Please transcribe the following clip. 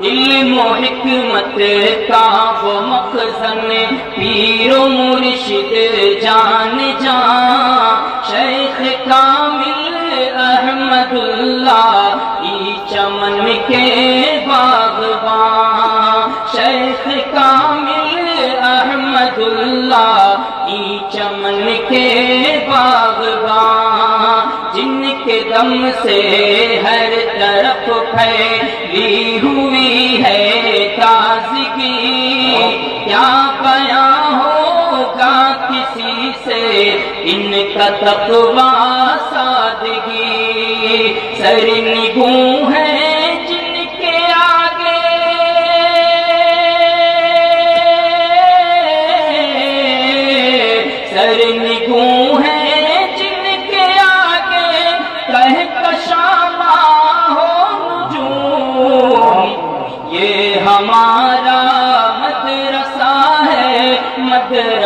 علم و حکمت کا وہ مخزن پیر و مرشد جان جان شیخ کامل احمد اللہ ای چمن کے باغبان شیخ کامل احمد اللہ ای چمن کے باغبان جن کے دم سے ہر طرف پھیلی ہوئی ہے تازگی کیا بیاں ہوگا کسی سے ان کا تقویٰ سادگی سرنگوں ہے جن کے آگے سرنگوں ہے ہمارا مدرسہ ہے مدرسہ